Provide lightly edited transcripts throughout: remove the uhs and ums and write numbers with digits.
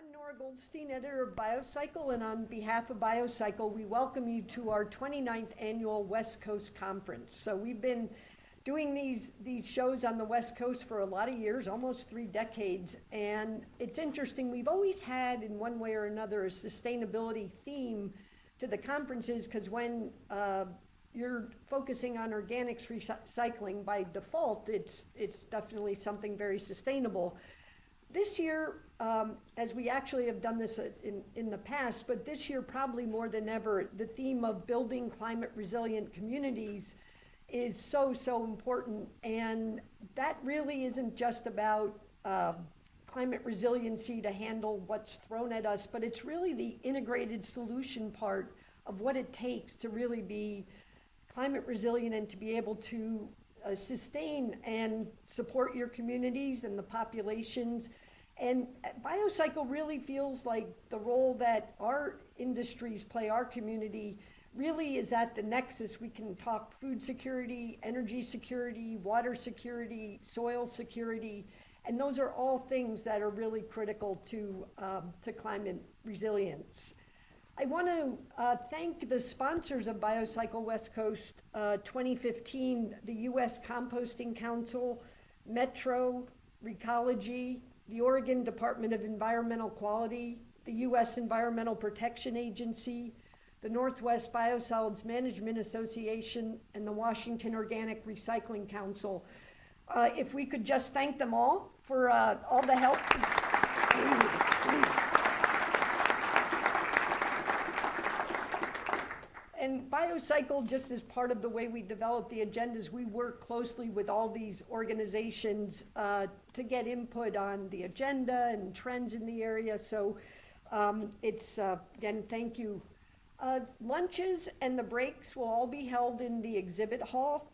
I'm Nora Goldstein, editor of BioCycle, and on behalf of BioCycle, we welcome you to our 29th annual West Coast Conference. So we've been doing these shows on the West Coast for a lot of years, almost 3 decades, and it's interesting, we've always had, in one way or another, a sustainability theme to the conferences, because when you're focusing on organics recycling by default, it's definitely something very sustainable. This year, as we actually have done this in the past, but this year probably more than ever, the theme of building climate resilient communities is so important. And that really isn't just about climate resiliency to handle what's thrown at us, but it's really the integrated solution part of what it takes to really be climate resilient and to be able to sustain and support your communities and the populations. And BioCycle really feels like the role that our industries play, our community, really is at the nexus. We can talk food security, energy security, water security, soil security, and those are all things that are really critical to climate resilience. I want to thank the sponsors of BioCycle West Coast 2015, the U.S. Composting Council, Metro, Recology, the Oregon Department of Environmental Quality, the U.S. Environmental Protection Agency, the Northwest Biosolids Management Association, and the Washington Organic Recycling Council. If we could just thank them all for all the help. And BioCycle, just as part of the way we develop the agendas, we work closely with all these organizations to get input on the agenda and trends in the area. So again, thank you. Lunches and the breaks will all be held in the exhibit hall.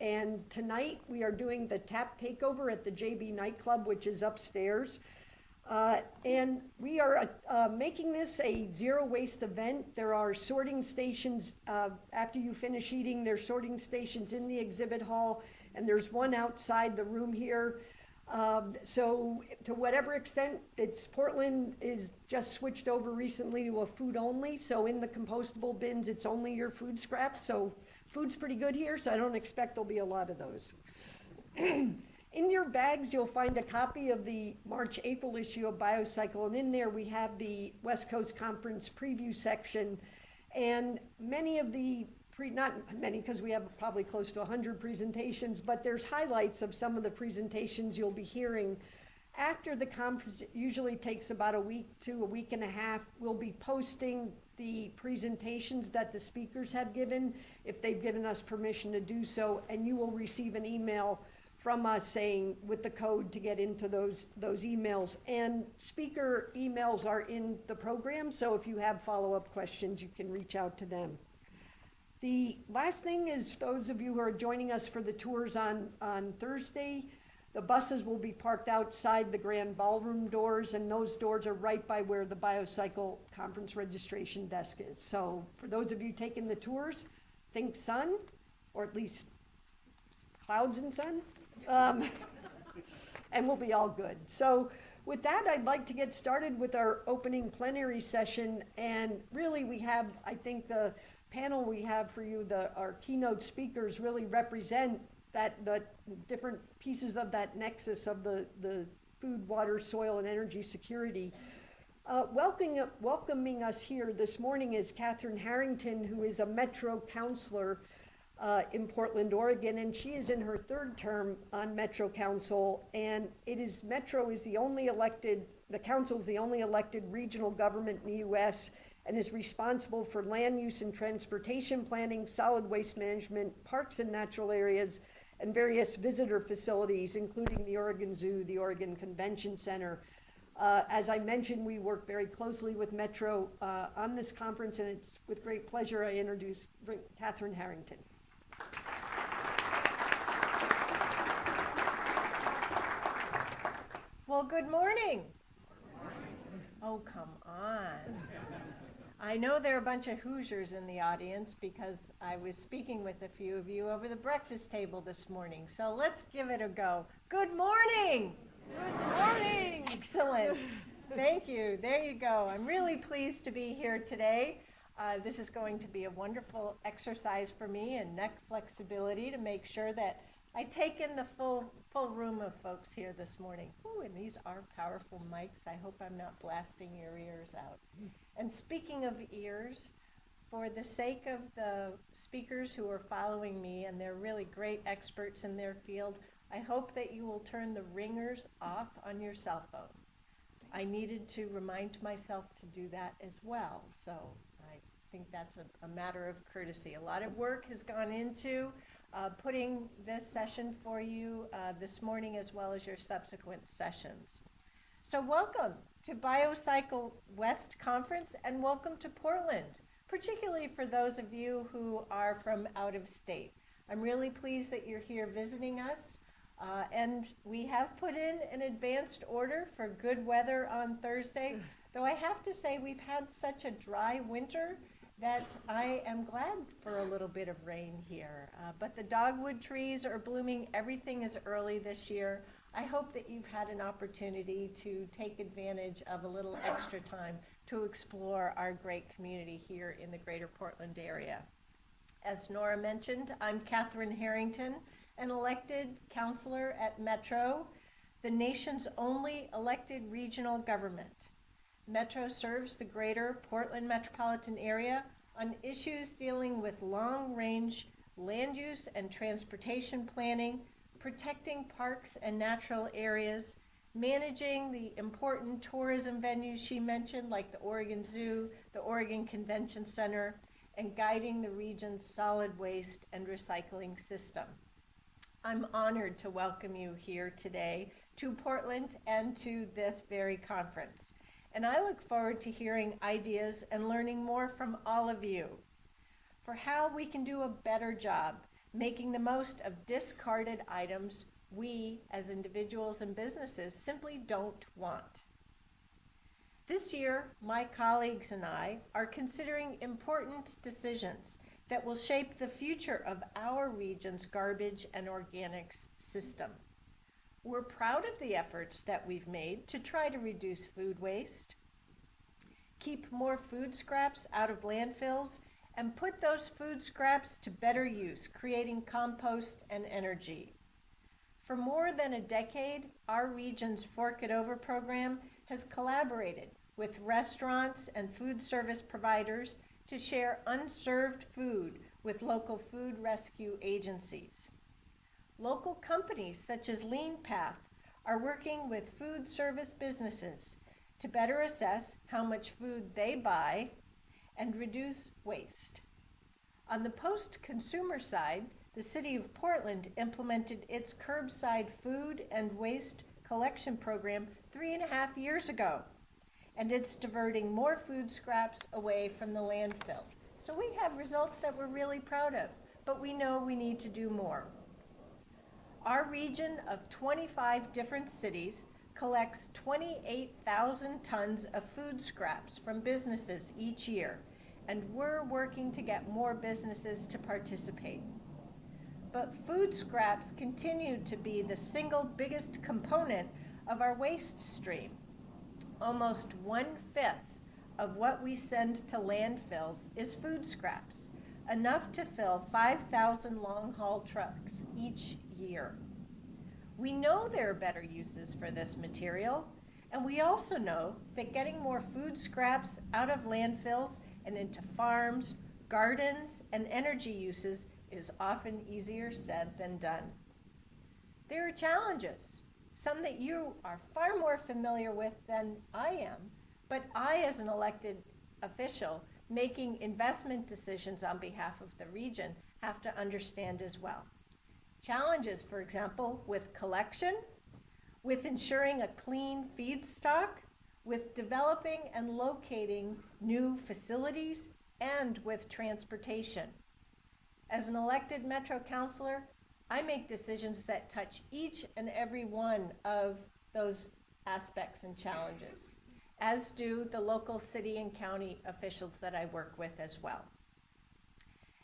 And tonight we are doing the tap takeover at the JB nightclub, which is upstairs. And we are making this a zero waste event. There are sorting stations after you finish eating. There's sorting stations in the exhibit hall, and there's one outside the room here. So to whatever extent, Portland is just switched over recently to a food only. So in the compostable bins, it's only your food scraps. So food's pretty good here, so I don't expect there'll be a lot of those. In your bags, you'll find a copy of the March-April issue of BioCycle, and in there we have the West Coast Conference preview section, and many of the, not many because we have probably close to 100 presentations, but there's highlights of some of the presentations you'll be hearing. After the conference, it usually takes about a week to a week and a half, we'll be posting the presentations that the speakers have given, if they've given us permission to do so, and you will receive an email from us saying with the code to get into those emails. And speaker emails are in the program, so if you have follow-up questions, you can reach out to them. The last thing is those of you who are joining us for the tours on Thursday, the buses will be parked outside the grand ballroom doors, and those doors are right by where the BioCycle conference registration desk is. So for those of you taking the tours, think sun, or at least clouds and sun. And we'll be all good. So with that, I'd like to get started with our opening plenary session. And really we have, I think the panel we have for you, our keynote speakers really represent the different pieces of that nexus of the food, water, soil, and energy security. Welcoming us here this morning is Kathryn Harrington, who is a Metro Councilor in Portland, Oregon, and she is in her 3rd term on Metro Council, and Metro is the only elected, the council is the only elected regional government in the U.S. and is responsible for land use and transportation planning, solid waste management, parks and natural areas, and various visitor facilities, including the Oregon Zoo, the Oregon Convention Center. As I mentioned, we work very closely with Metro on this conference, and it's with great pleasure I introduce Kathryn Harrington. Well, good morning. Oh, come on. I know there are a bunch of Hoosiers in the audience because I was speaking with a few of you over the breakfast table this morning. So let's give it a go. Good morning. Good morning. Excellent. Thank you. There you go. I'm really pleased to be here today. This is going to be a wonderful exercise for me and neck flexibility to make sure that I take in the full room of folks here this morning. Ooh, and these are powerful mics. I hope I'm not blasting your ears out. And speaking of ears, for the sake of the speakers who are following me, and they're really great experts in their field, I hope that you will turn the ringers off on your cell phone. I needed to remind myself to do that as well, so I think that's a matter of courtesy. A lot of work has gone into putting this session for you this morning, as well as your subsequent sessions. So welcome to BioCycle West Conference, and welcome to Portland, particularly for those of you who are from out of state. I'm really pleased that you're here visiting us, and we have put in an advanced order for good weather on Thursday, though I have to say we've had such a dry winter that I am glad for a little bit of rain here. But the dogwood trees are blooming. Everything is early this year. I hope that you've had an opportunity to take advantage of a little extra time to explore our great community here in the greater Portland area. As Nora mentioned, I'm Kathryn Harrington, an elected councilor at Metro, the nation's only elected regional government. Metro serves the greater Portland metropolitan area on issues dealing with long-range land use and transportation planning, protecting parks and natural areas, managing the important tourism venues she mentioned, like the Oregon Zoo, the Oregon Convention Center, and guiding the region's solid waste and recycling system. I'm honored to welcome you here today to Portland and to this very conference. And I look forward to hearing ideas and learning more from all of you for how we can do a better job making the most of discarded items we as individuals and businesses simply don't want. This year, my colleagues and I are considering important decisions that will shape the future of our region's garbage and organics system. We're proud of the efforts that we've made to try to reduce food waste, keep more food scraps out of landfills, and put those food scraps to better use, creating compost and energy. For more than a decade, our region's Fork It Over program has collaborated with restaurants and food service providers to share unserved food with local food rescue agencies. Local companies such as Lean Path are working with food service businesses to better assess how much food they buy and reduce waste. On the post-consumer side, the City of Portland implemented its curbside food and waste collection program 3.5 years ago, and it's diverting more food scraps away from the landfill. So we have results that we're really proud of, but we know we need to do more. Our region of 25 different cities collects 28,000 tons of food scraps from businesses each year, and we're working to get more businesses to participate. But food scraps continue to be the single biggest component of our waste stream. Almost 1/5 of what we send to landfills is food scraps, enough to fill 5,000 long-haul trucks each year. We know there are better uses for this material, and we also know that getting more food scraps out of landfills and into farms, gardens, and energy uses is often easier said than done. There are challenges, some that you are far more familiar with than I am, but I, as an elected official making investment decisions on behalf of the region, have to understand as well. Challenges, for example, with collection, with ensuring a clean feedstock, with developing and locating new facilities, and with transportation. As an elected Metro councilor, I make decisions that touch each and every one of those aspects and challenges, as do the local city and county officials that I work with as well.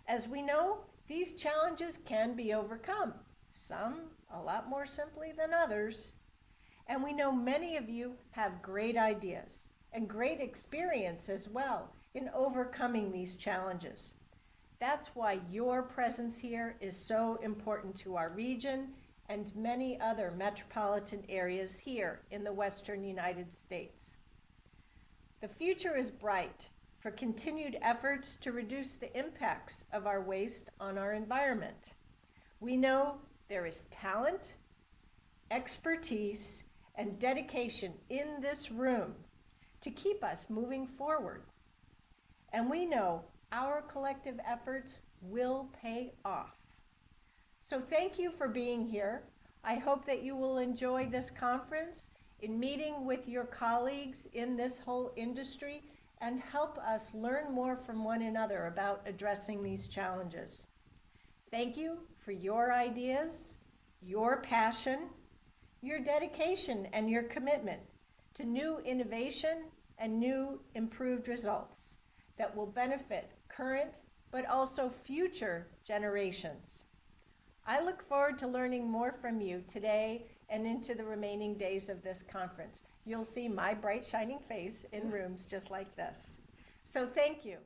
As we know, these challenges can be overcome, some a lot more simply than others. And we know many of you have great ideas and great experience as well in overcoming these challenges. That's why your presence here is so important to our region and many other metropolitan areas here in the Western United States. The future is bright for continued efforts to reduce the impacts of our waste on our environment. We know there is talent, expertise, and dedication in this room to keep us moving forward. And we know our collective efforts will pay off. So thank you for being here. I hope that you will enjoy this conference in meeting with your colleagues in this whole industry and help us learn more from one another about addressing these challenges. Thank you for your ideas, your passion, your dedication, and your commitment to new innovation and new improved results that will benefit current but also future generations. I look forward to learning more from you today and into the remaining days of this conference. You'll see my bright shining face in rooms just like this. So thank you.